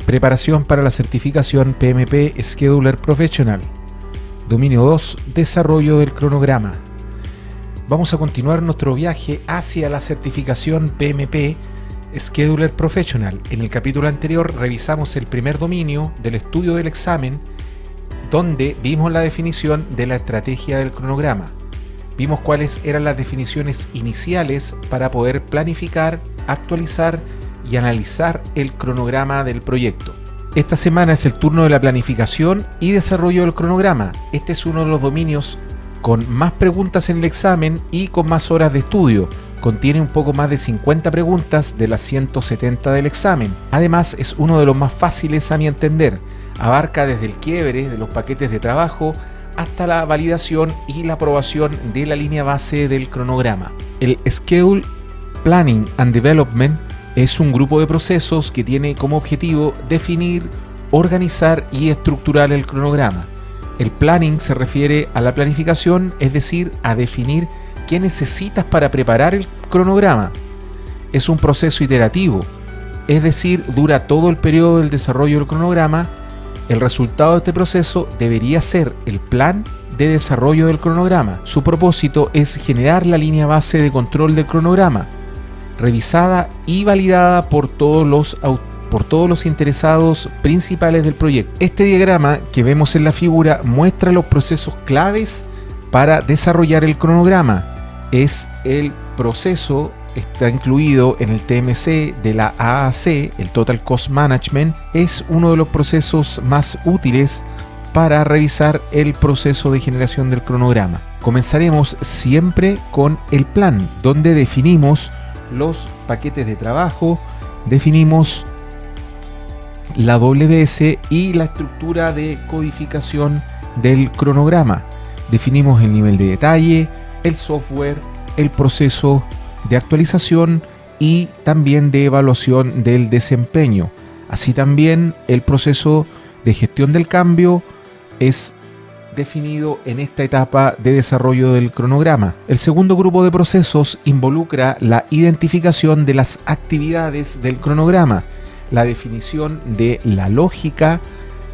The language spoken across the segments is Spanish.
Preparación para la certificación PMP Scheduler Professional. Dominio 2. Desarrollo del cronograma. Vamos a continuar nuestro viaje hacia la certificación PMP Scheduler Professional. En el capítulo anterior revisamos el primer dominio del estudio del examen, donde vimos la definición de la estrategia del cronograma. Vimos cuáles eran las definiciones iniciales para poder planificar, actualizar y analizar el cronograma del proyecto. Esta semana es el turno de la planificación y desarrollo del cronograma. Este es uno de los dominios con más preguntas en el examen y con más horas de estudio. Contiene un poco más de 50 preguntas de las 170 del examen. Además, es uno de los más fáciles a mi entender. Abarca desde el quiebre de los paquetes de trabajo hasta la validación y la aprobación de la línea base del cronograma. El Schedule Planning and Development es un grupo de procesos que tiene como objetivo definir, organizar y estructurar el cronograma. El planning se refiere a la planificación, es decir, a definir qué necesitas para preparar el cronograma. Es un proceso iterativo, es decir, dura todo el periodo del desarrollo del cronograma. El resultado de este proceso debería ser el plan de desarrollo del cronograma. Su propósito es generar la línea base de control del cronograma, revisada y validada por todos los interesados principales del proyecto. Este diagrama que vemos en la figura muestra los procesos claves para desarrollar el cronograma. Es el proceso, está incluido en el TMC de la AAC, el Total Cost Management. Es uno de los procesos más útiles para revisar el proceso de generación del cronograma. Comenzaremos siempre con el plan, donde definimos los paquetes de trabajo, definimos la WS y la estructura de codificación del cronograma. Definimos el nivel de detalle, el software, el proceso de actualización y también de evaluación del desempeño. Así también el proceso de gestión del cambio es definido en esta etapa de desarrollo del cronograma. El segundo grupo de procesos involucra la identificación de las actividades del cronograma, la definición de la lógica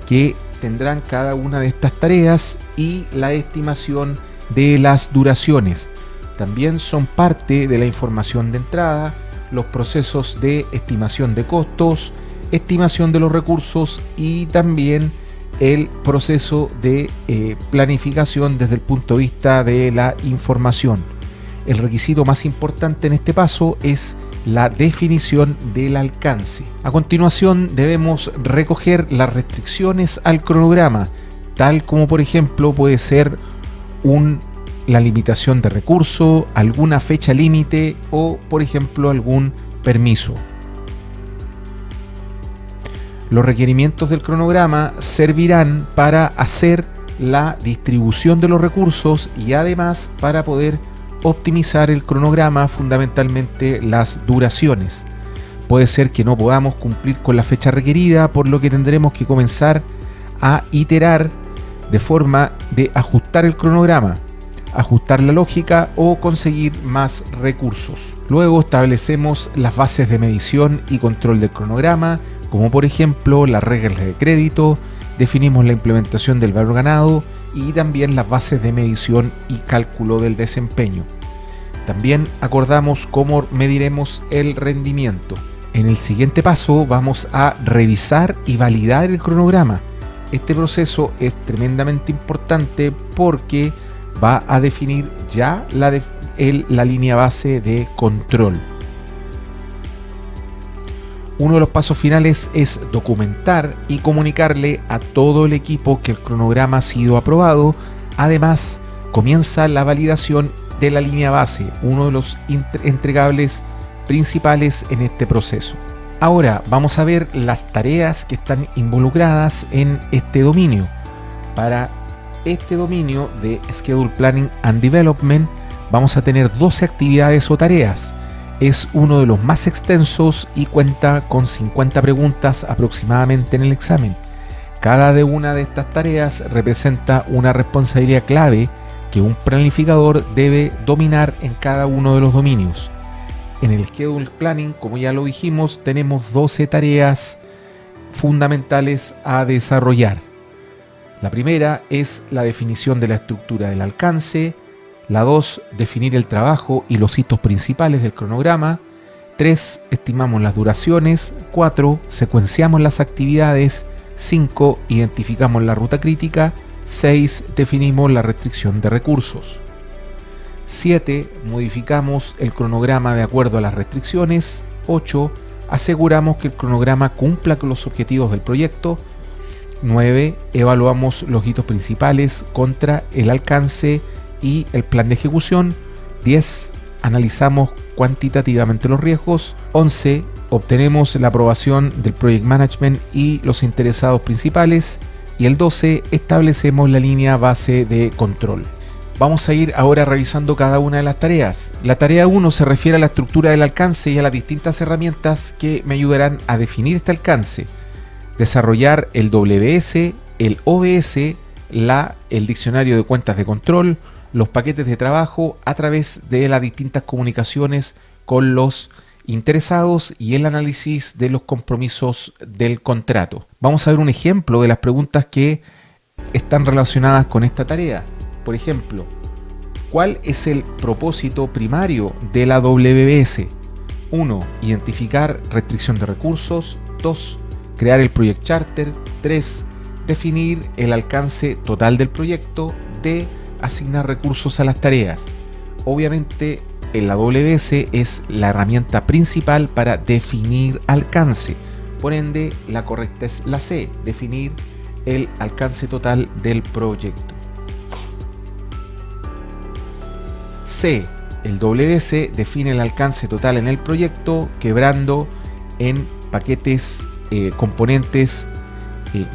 que tendrán cada una de estas tareas y la estimación de las duraciones. También son parte de la información de entrada los procesos de estimación de costos, estimación de los recursos y también el proceso de planificación desde el punto de vista de la información. El requisito más importante en este paso es la definición del alcance. A continuación debemos recoger las restricciones al cronograma, tal como por ejemplo puede ser la limitación de recurso, alguna fecha límite o por ejemplo algún permiso. Los requerimientos del cronograma servirán para hacer la distribución de los recursos y además para poder optimizar el cronograma, fundamentalmente las duraciones. Puede ser que no podamos cumplir con la fecha requerida, por lo que tendremos que comenzar a iterar de forma de ajustar el cronograma, ajustar la lógica o conseguir más recursos. Luego establecemos las bases de medición y control del cronograma, como por ejemplo las reglas de crédito, definimos la implementación del valor ganado y también las bases de medición y cálculo del desempeño. También acordamos cómo mediremos el rendimiento. En el siguiente paso vamos a revisar y validar el cronograma. Este proceso es tremendamente importante porque va a definir ya la línea base de control. Uno de los pasos finales es documentar y comunicarle a todo el equipo que el cronograma ha sido aprobado. Además, comienza la validación de la línea base, uno de los entregables principales en este proceso. Ahora vamos a ver las tareas que están involucradas en este dominio. Para este dominio de Schedule Planning and Development vamos a tener 12 actividades o tareas. Es uno de los más extensos y cuenta con 50 preguntas aproximadamente en el examen. Cada una de estas tareas representa una responsabilidad clave que un planificador debe dominar en cada uno de los dominios. En el Schedule Planning, como ya lo dijimos, tenemos 12 tareas fundamentales a desarrollar. La primera es la definición de la estructura del alcance. La 2, definir el trabajo y los hitos principales del cronograma. 3, estimamos las duraciones. 4, secuenciamos las actividades. 5, identificamos la ruta crítica. 6, definimos la restricción de recursos. 7, modificamos el cronograma de acuerdo a las restricciones. 8, aseguramos que el cronograma cumpla con los objetivos del proyecto. 9, evaluamos los hitos principales contra el alcance y el plan de ejecución. 10, analizamos cuantitativamente los riesgos. 11, obtenemos la aprobación del Project Management y los interesados principales. Y el 12, establecemos la línea base de control. Vamos a ir ahora revisando cada una de las tareas. La tarea 1 se refiere a la estructura del alcance y a las distintas herramientas que me ayudarán a definir este alcance. Desarrollar el WS, el OBS, el diccionario de cuentas de control, los paquetes de trabajo a través de las distintas comunicaciones con los interesados y el análisis de los compromisos del contrato. Vamos a ver un ejemplo de las preguntas que están relacionadas con esta tarea. Por ejemplo, ¿cuál es el propósito primario de la WBS? 1. Identificar restricción de recursos. 2. Crear el Project Charter. 3. Definir el alcance total del proyecto. D. Asignar recursos a las tareas. Obviamente, la WBS es la herramienta principal para definir alcance. Por ende, la correcta es la C. Definir el alcance total del proyecto. C. El WS define el alcance total en el proyecto, quebrando en paquetes, componentes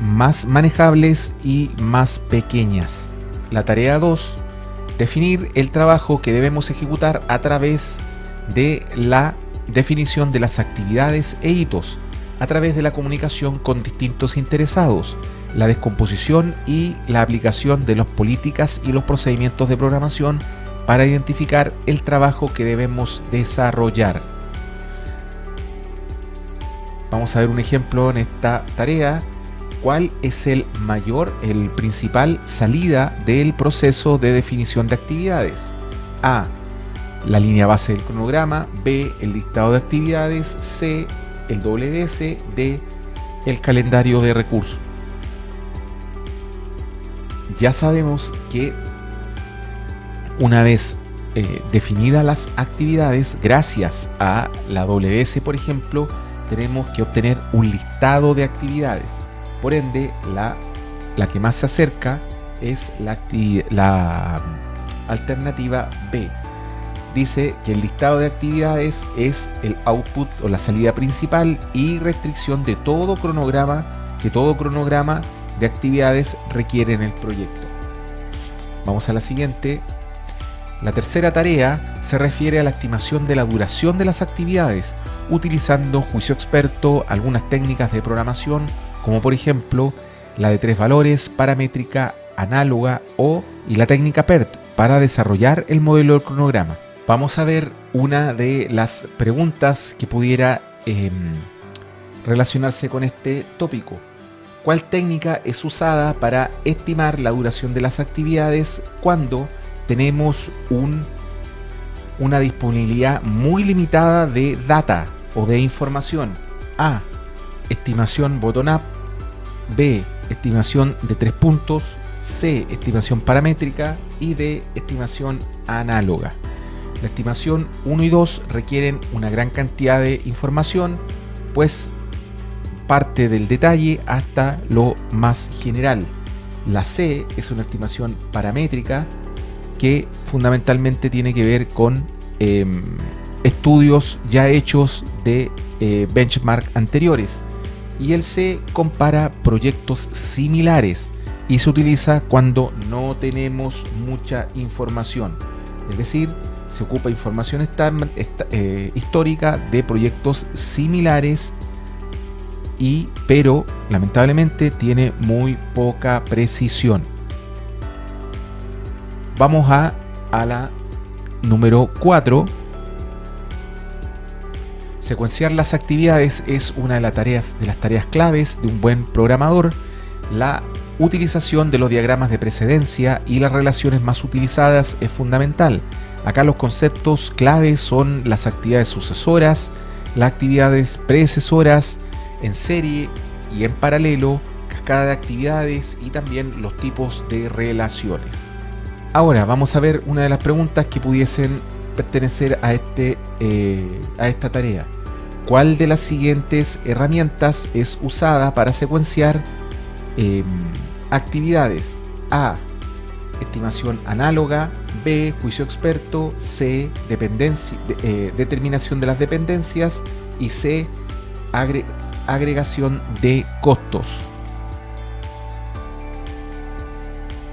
más manejables y más pequeñas. La tarea 2. Definir el trabajo que debemos ejecutar a través de la definición de las actividades e hitos, a través de la comunicación con distintos interesados, la descomposición y la aplicación de las políticas y los procedimientos de programación para identificar el trabajo que debemos desarrollar. Vamos a ver un ejemplo en esta tarea. ¿Cuál es el principal salida del proceso de definición de actividades? A. La línea base del cronograma. B. El listado de actividades. C. El WS. D. El calendario de recursos. Ya sabemos que una vez definidas las actividades, gracias a la WS, por ejemplo, tenemos que obtener un listado de actividades. Por ende, la que más se acerca es la alternativa B. Dice que el listado de actividades es el output o la salida principal y restricción de todo cronograma de actividades requiere en el proyecto. Vamos a la siguiente. La tercera tarea se refiere a la estimación de la duración de las actividades, utilizando juicio experto, algunas técnicas de programación, como por ejemplo la de 3 valores, paramétrica, análoga y la técnica PERT para desarrollar el modelo del cronograma. Vamos a ver una de las preguntas que pudiera relacionarse con este tópico. ¿Cuál técnica es usada para estimar la duración de las actividades cuando tenemos una disponibilidad muy limitada de data o de información? A. Estimación bottom-up. B. Estimación de 3 puntos. C. Estimación paramétrica. Y D. Estimación análoga. La estimación 1 y 2 requieren una gran cantidad de información, pues parte del detalle hasta lo más general. La C es una estimación paramétrica que fundamentalmente tiene que ver con estudios ya hechos de benchmark anteriores, y el C compara proyectos similares y se utiliza cuando no tenemos mucha información, es decir, se ocupa información histórica de proyectos similares, pero lamentablemente tiene muy poca precisión. Vamos a la número 4. Secuenciar las actividades es una de las tareas claves de un buen programador. La utilización de los diagramas de precedencia y las relaciones más utilizadas es fundamental. Acá los conceptos claves son las actividades sucesoras, las actividades predecesoras, en serie y en paralelo, cascada de actividades y también los tipos de relaciones. Ahora vamos a ver una de las preguntas que pudiesen pertenecer a esta tarea. ¿Cuál de las siguientes herramientas es usada para secuenciar actividades? A. Estimación análoga. B. Juicio experto. C. Determinación de las dependencias. Y C. Agregación de costos.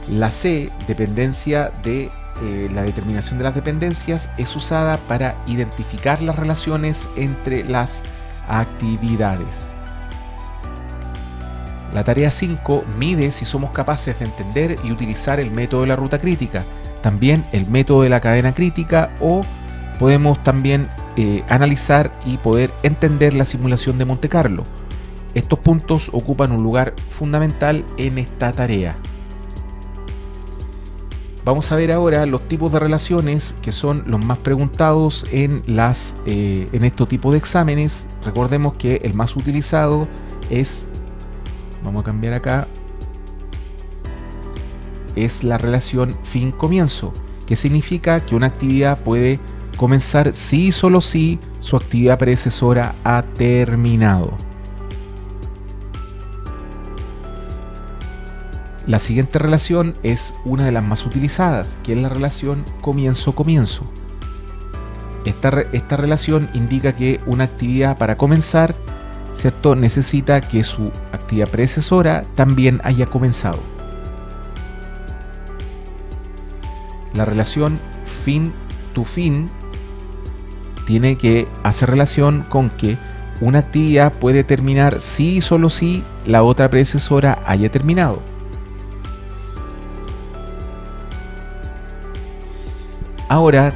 La C, dependencia de la determinación de las dependencias, es usada para identificar las relaciones entre las actividades. La tarea 5 mide si somos capaces de entender y utilizar el método de la ruta crítica, también el método de la cadena crítica, o podemos también analizar y poder entender la simulación de Monte Carlo. Estos puntos ocupan un lugar fundamental en esta tarea. Vamos a ver ahora los tipos de relaciones que son los más preguntados en estos tipos de exámenes. Recordemos que el más utilizado es, vamos a cambiar acá, es la relación fin-comienzo, que significa que una actividad puede comenzar si y solo si su actividad predecesora ha terminado. La siguiente relación es una de las más utilizadas, que es la relación comienzo-comienzo. Esta relación indica que una actividad para comenzar, ¿cierto?, necesita que su actividad predecesora también haya comenzado. La relación fin-to-fin tiene que hacer relación con que una actividad puede terminar si y solo si la otra predecesora haya terminado. Ahora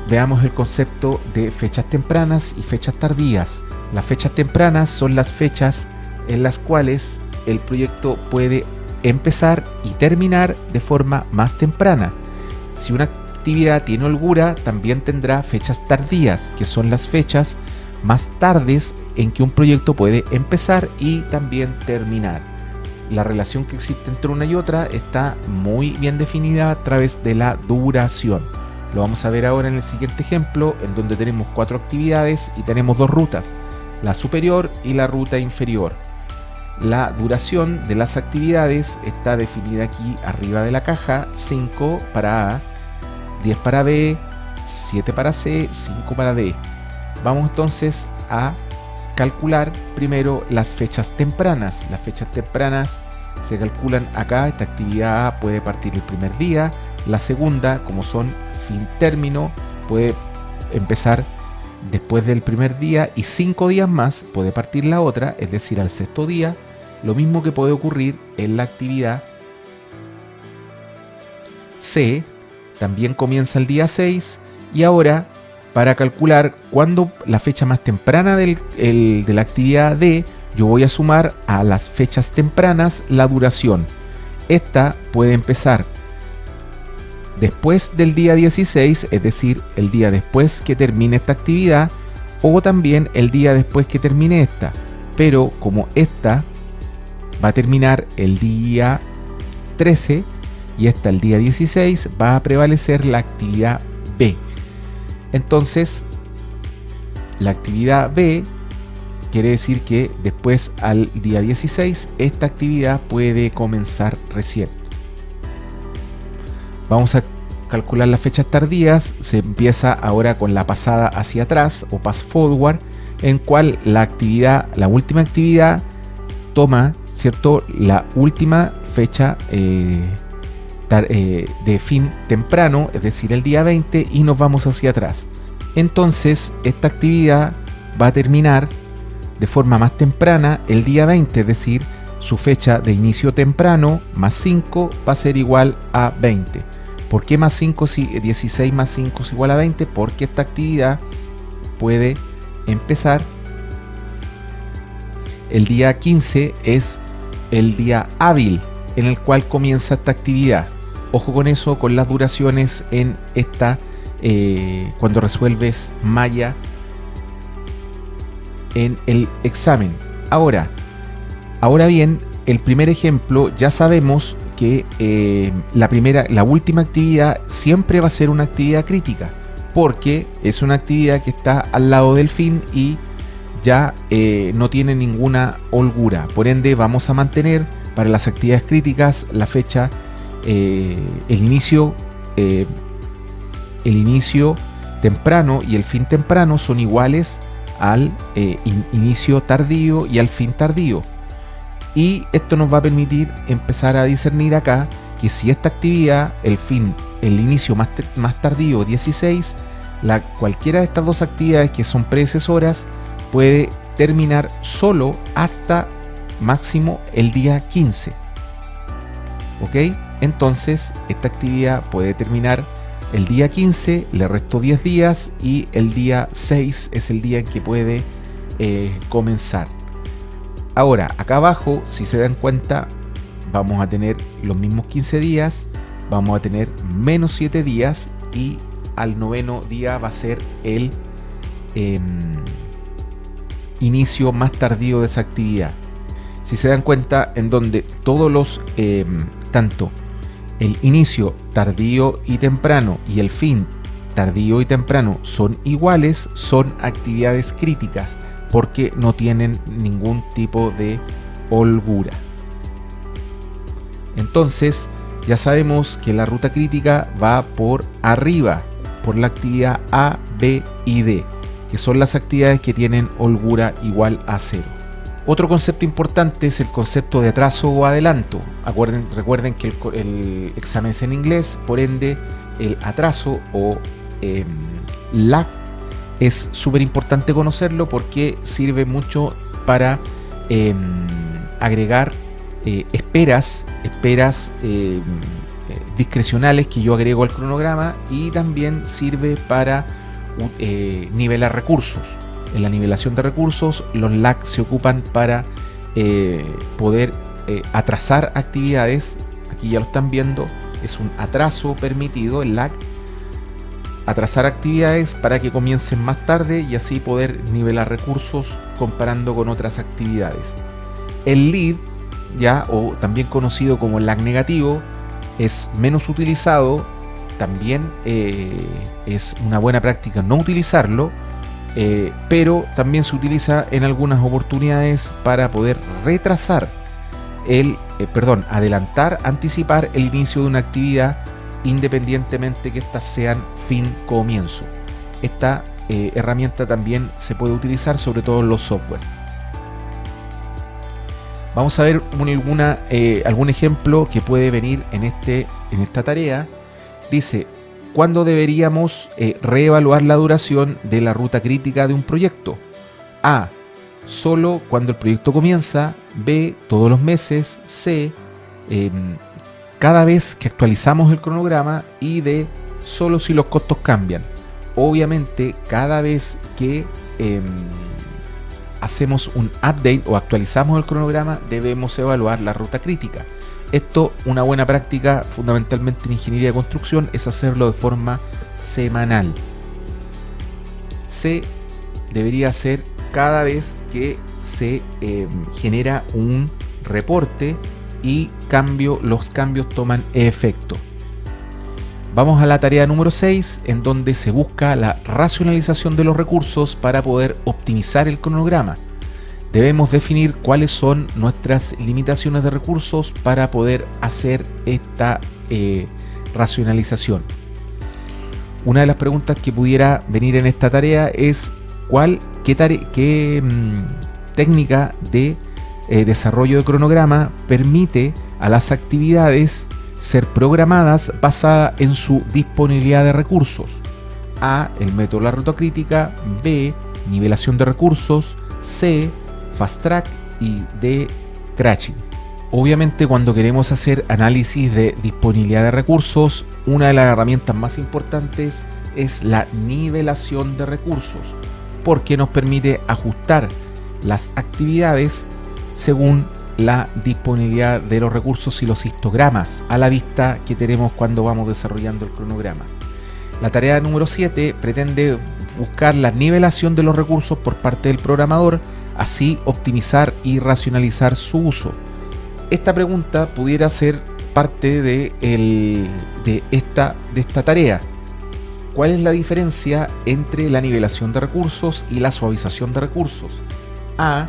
veamos el concepto de fechas tempranas y fechas tardías. Las fechas tempranas son las fechas en las cuales el proyecto puede empezar y terminar de forma más temprana. Si una actividad tiene holgura, también tendrá fechas tardías, que son las fechas más tardes en que un proyecto puede empezar y también terminar. La relación que existe entre una y otra está muy bien definida a través de la duración. Lo vamos a ver ahora en el siguiente ejemplo, en donde tenemos 4 actividades y tenemos 2 rutas, la superior y la ruta inferior. La duración de las actividades está definida aquí arriba de la caja: 5 para A, 10 para B, 7 para C, 5 para D. Vamos entonces a calcular primero las fechas tempranas. Las fechas tempranas se calculan acá. Esta actividad A puede partir el primer día, la segunda, como son fin-término, puede empezar después del primer día y 5 días más puede partir la otra, es decir, al sexto día. Lo mismo que puede ocurrir en la actividad C, también comienza el día 6. Y ahora, para calcular cuándo la fecha más temprana de la actividad D, yo voy a sumar a las fechas tempranas la duración. Esta puede empezar después del día 16, es decir, el día después que termine esta actividad, o también el día después que termine esta. Pero como esta va a terminar el día 13 y esta el día 16, va a prevalecer la actividad B. Entonces, la actividad B quiere decir que después al día 16 esta actividad puede comenzar recién. Vamos a calcular las fechas tardías. Se empieza ahora con la pasada hacia atrás o pass forward, en cual la última actividad toma, ¿cierto?, la última fecha de fin temprano, es decir, el día 20, y nos vamos hacia atrás. Entonces esta actividad va a terminar de forma más temprana el día 20, es decir, su fecha de inicio temprano más 5 va a ser igual a 20. ¿Por qué más 5 si 16 más 5 es igual a 20? Porque esta actividad puede empezar. El día 15 es el día hábil en el cual comienza esta actividad. Ojo con eso, con las duraciones en esta, cuando resuelves malla en el examen. Ahora bien, el primer ejemplo ya sabemos que la última actividad siempre va a ser una actividad crítica, porque es una actividad que está al lado del fin y ya no tiene ninguna holgura. Por ende, vamos a mantener para las actividades críticas la fecha, el inicio temprano y el fin temprano son iguales al inicio tardío y al fin tardío. Y esto nos va a permitir empezar a discernir acá que si esta actividad, el inicio más tardío 16, cualquiera de estas dos actividades que son predecesoras puede terminar solo hasta máximo el día 15. ¿Ok? Entonces esta actividad puede terminar el día 15, le resto 10 días y el día 6 es el día en que puede comenzar. Ahora, acá abajo, si se dan cuenta, vamos a tener los mismos 15 días, vamos a tener menos 7 días y al noveno día va a ser el inicio más tardío de esa actividad. Si se dan cuenta, en donde todos los, tanto el inicio tardío y temprano y el fin tardío y temprano son iguales, son actividades críticas porque no tienen ningún tipo de holgura. Entonces ya sabemos que la ruta crítica va por arriba, por la actividad A, B y D, que son las actividades que tienen holgura igual a 0. Otro concepto importante es el concepto de atraso o adelanto. Recuerden que el examen es en inglés, por ende el atraso o lag es súper importante conocerlo porque sirve mucho para agregar esperas discrecionales que yo agrego al cronograma, y también sirve para nivelar recursos. En la nivelación de recursos, los lag se ocupan para poder atrasar actividades. Aquí ya lo están viendo, es un atraso permitido, el lag. Atrasar actividades para que comiencen más tarde y así poder nivelar recursos comparando con otras actividades. El lead, o también conocido como lag negativo, es menos utilizado. También es una buena práctica no utilizarlo, pero también se utiliza en algunas oportunidades para poder retrasar adelantar, anticipar el inicio de una actividad independientemente que éstas sean fin-comienzo. Esta herramienta también se puede utilizar sobre todo en los software. Vamos a ver algún ejemplo que puede venir en esta tarea. Dice: ¿cuándo deberíamos reevaluar la duración de la ruta crítica de un proyecto? A, solo cuando el proyecto comienza. B, todos los meses. C, cada vez que actualizamos el cronograma. Y D, solo si los costos cambian. Obviamente, cada vez que hacemos un update o actualizamos el cronograma, debemos evaluar la ruta crítica. Esto, una buena práctica fundamentalmente en ingeniería de construcción, es hacerlo de forma semanal. C, debería ser cada vez que se genera un reporte y los cambios toman efecto. Vamos a la tarea número 6, en donde se busca la racionalización de los recursos para poder optimizar el cronograma. Debemos definir cuáles son nuestras limitaciones de recursos para poder hacer esta racionalización. Una de las preguntas que pudiera venir en esta tarea es qué técnica de desarrollo de cronograma permite a las actividades ser programadas basada en su disponibilidad de recursos. A, el método de la ruta crítica. B, nivelación de recursos. C, fast track. Y D, crashing. Obviamente, cuando queremos hacer análisis de disponibilidad de recursos, una de las herramientas más importantes es la nivelación de recursos. porque nos permite ajustar las actividades según la disponibilidad de los recursos y los histogramas a la vista que tenemos cuando vamos desarrollando el cronograma. La tarea número 7 pretende buscar la nivelación de los recursos por parte del programador, así optimizar y racionalizar su uso. Esta pregunta pudiera ser parte de esta tarea. ¿Cuál es la diferencia entre la nivelación de recursos y la suavización de recursos? A.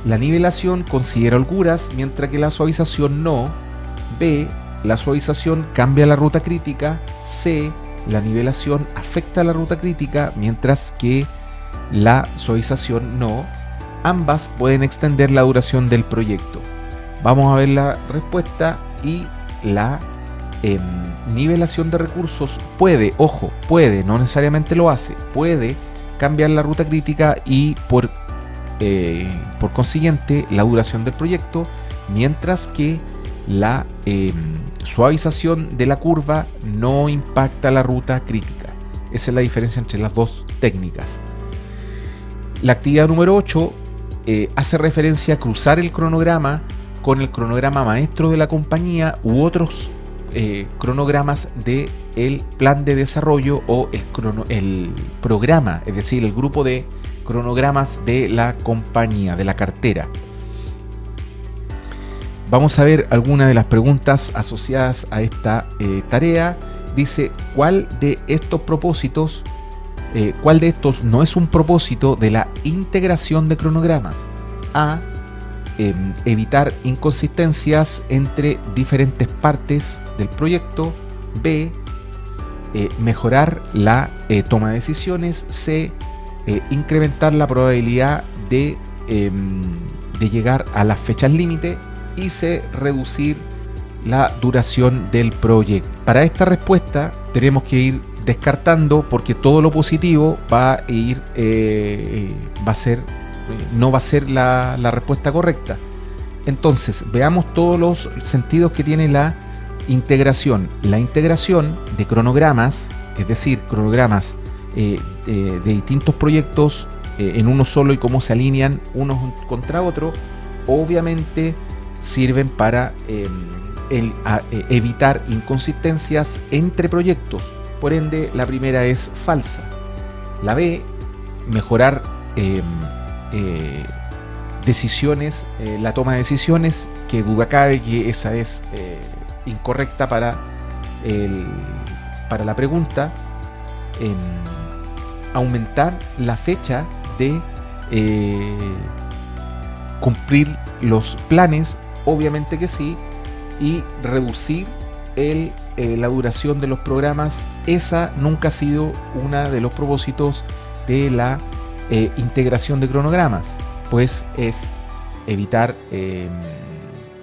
La nivelación considera holguras, mientras que la suavización no. B. La suavización cambia la ruta crítica. C. La nivelación afecta la ruta crítica, mientras que la suavización no. Ambas pueden extender la duración del proyecto. Vamos a ver la respuesta. Y la nivelación de recursos puede, no necesariamente lo hace, puede cambiar la ruta crítica y por consiguiente la duración del proyecto, mientras que la suavización de la curva no impacta la ruta crítica. Esa es la diferencia entre las dos técnicas. La actividad número 8 hace referencia a cruzar el cronograma con el cronograma maestro de la compañía u otros cronogramas del plan de desarrollo o el programa, es decir, el grupo de cronogramas de la compañía, de la cartera. Vamos a ver algunas de las preguntas asociadas a esta tarea. Dice, ¿cuál de estos no es un propósito de la integración de cronogramas? A. Evitar inconsistencias entre diferentes partes del proyecto. B. Mejorar la toma de decisiones. C. Incrementar la probabilidad de llegar a las fechas límite. Y C. Reducir la duración del proyecto. Para esta respuesta tenemos que ir descartando, porque todo lo positivo no va a ser la respuesta correcta. Entonces, veamos todos los sentidos que tiene la integración. La integración de cronogramas, es decir, cronogramas de distintos proyectos en uno solo y cómo se alinean unos contra otros, obviamente sirven para evitar inconsistencias entre proyectos. Por ende, la primera es falsa. La B, mejorar decisiones, la toma de decisiones, que duda cabe que esa es incorrecta para la pregunta. Aumentar la fecha de cumplir los planes, obviamente que sí, y reducir la duración de los programas. Esa nunca ha sido uno de los propósitos de la integración de cronogramas, pues es evitar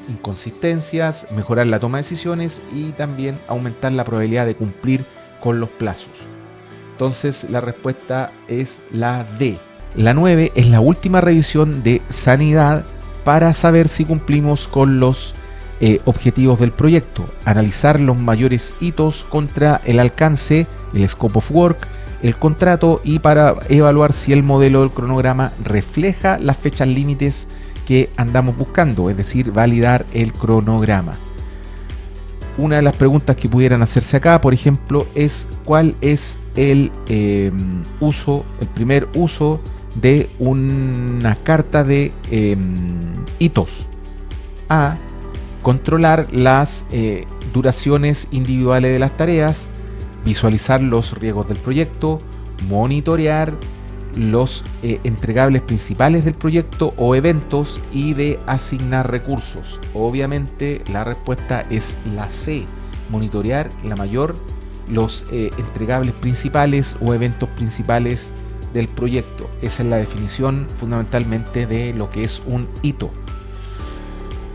inconsistencias, mejorar la toma de decisiones y también aumentar la probabilidad de cumplir con los plazos. Entonces la respuesta es la D. La 9 es la última revisión de sanidad para saber si cumplimos con los objetivos del proyecto, analizar los mayores hitos contra el alcance, el scope of work, el contrato, y para evaluar si el modelo del cronograma refleja las fechas límites que andamos buscando, es decir, validar el cronograma. Una de las preguntas que pudieran hacerse acá, por ejemplo, es cuál es el primer uso de una carta de hitos. A. Controlar las duraciones individuales de las tareas, visualizar los riesgos del proyecto, monitorear los entregables principales del proyecto o eventos y de asignar recursos. Obviamente la respuesta es la C, monitorear los entregables principales o eventos principales del proyecto. Esa es la definición fundamentalmente de lo que es un hito.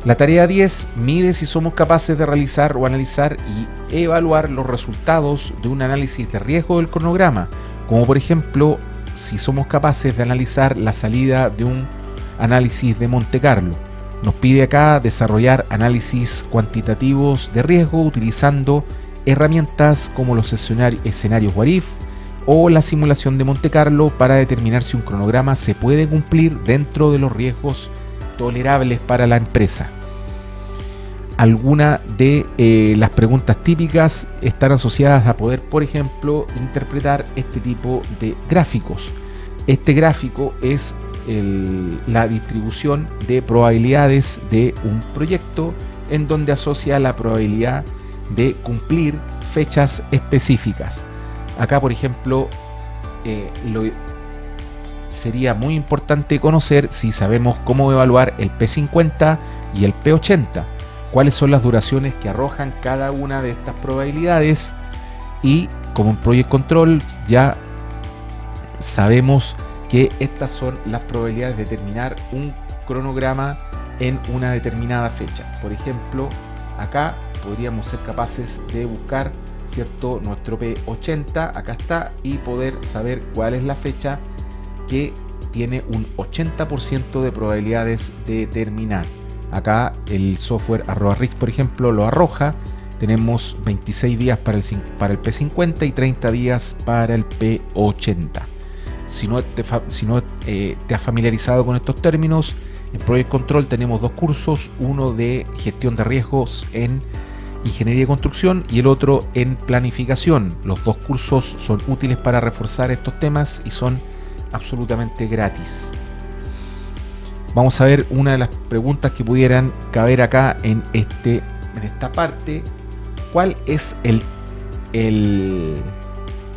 La tarea 10 mide si somos capaces de realizar o analizar y evaluar los resultados de un análisis de riesgo del cronograma, como por ejemplo si somos capaces de analizar la salida de un análisis de Monte Carlo. Nos pide acá desarrollar análisis cuantitativos de riesgo utilizando herramientas como los escenarios What If o la simulación de Monte Carlo para determinar si un cronograma se puede cumplir dentro de los riesgos tolerables para la empresa. Algunas de las preguntas típicas están asociadas a poder, por ejemplo, interpretar este tipo de gráficos. Este gráfico es la distribución de probabilidades de un proyecto, en donde asocia la probabilidad de cumplir fechas específicas. Acá, por ejemplo, sería muy importante conocer si sabemos cómo evaluar el P50 y el P80, cuáles son las duraciones que arrojan cada una de estas probabilidades, y como en Project Control ya sabemos que estas son las probabilidades de terminar un cronograma en una determinada fecha. Por ejemplo, acá podríamos ser capaces de buscar, ¿cierto?, nuestro P80, acá está, y poder saber cuál es la fecha que tiene un 80% de probabilidades de terminar. Acá el software @RIX, por ejemplo, lo arroja. Tenemos 26 días para el P50 y 30 días para el P80. Si no te has familiarizado con estos términos, en Project Control tenemos dos cursos, uno de gestión de riesgos en ingeniería y construcción y el otro en planificación. Los dos cursos son útiles para reforzar estos temas y son absolutamente gratis. Vamos a ver una de las preguntas que pudieran caber acá en esta parte. ¿Cuál es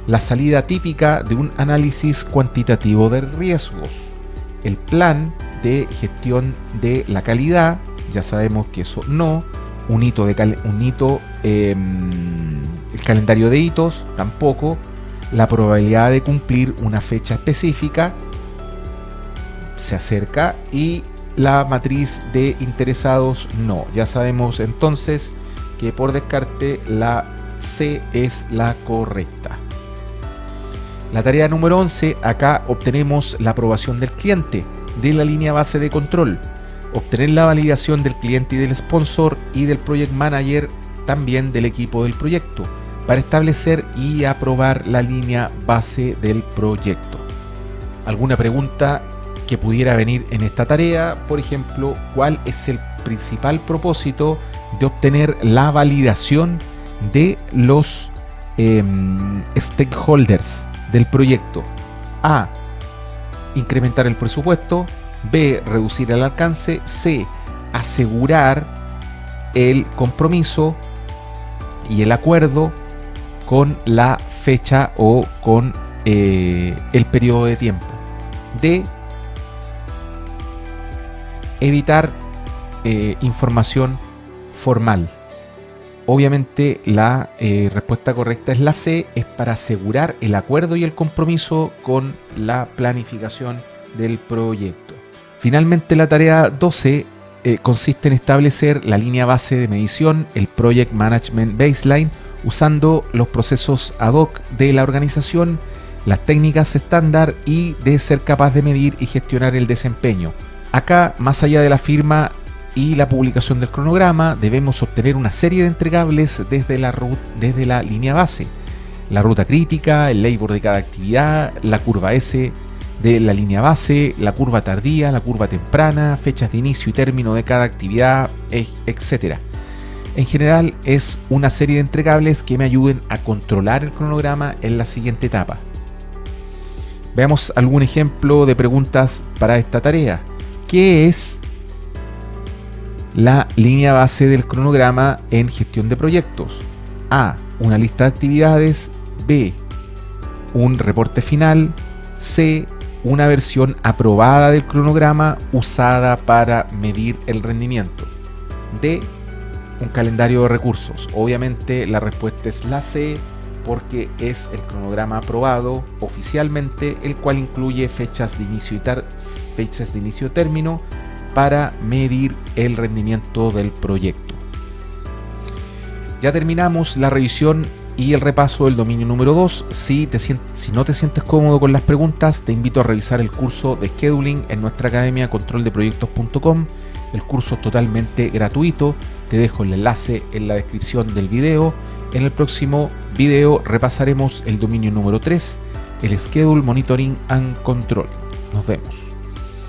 la salida típica de un análisis cuantitativo de riesgos? El plan de gestión de la calidad, ya sabemos que eso no. El calendario de hitos tampoco. La probabilidad de cumplir una fecha específica se acerca, y la matriz de interesados no. Ya sabemos entonces que por descarte la C es la correcta. La tarea número 11, acá obtenemos la aprobación del cliente de la línea base de control, obtener la validación del cliente y del sponsor y del project manager, también del equipo del proyecto, para establecer y aprobar la línea base del proyecto. ¿Alguna pregunta que pudiera venir en esta tarea? Por ejemplo, ¿cuál es el principal propósito de obtener la validación de los stakeholders del proyecto? A. Incrementar el presupuesto. B. Reducir el alcance. C. Asegurar el compromiso y el acuerdo con la fecha o con el periodo de tiempo. D. Evitar información formal. Obviamente la respuesta correcta es la C, es para asegurar el acuerdo y el compromiso con la planificación del proyecto. Finalmente, la tarea 12 consiste en establecer la línea base de medición, el Project Management Baseline, usando los procesos ad hoc de la organización, las técnicas estándar, y de ser capaz de medir y gestionar el desempeño. Acá, más allá de la firma y la publicación del cronograma, debemos obtener una serie de entregables desde la línea base: la ruta crítica, el labor de cada actividad, la curva S de la línea base, la curva tardía, la curva temprana, fechas de inicio y término de cada actividad, etc. En general, es una serie de entregables que me ayuden a controlar el cronograma en la siguiente etapa. Veamos algún ejemplo de preguntas para esta tarea. ¿Qué es la línea base del cronograma en gestión de proyectos? A. Una lista de actividades. B. Un reporte final. C. Una versión aprobada del cronograma usada para medir el rendimiento. D. Un calendario de recursos. Obviamente la respuesta es la C, porque es el cronograma aprobado oficialmente, el cual incluye fechas de inicio y término para medir el rendimiento del proyecto. Ya terminamos la revisión y el repaso del dominio número 2. Si no te sientes cómodo con las preguntas, te invito a revisar el curso de scheduling en nuestra academia controldeproyectos.com. El curso es totalmente gratuito. Te dejo el enlace en la descripción del video. En el próximo video repasaremos el dominio número 3, el Schedule Monitoring and Control. Nos vemos.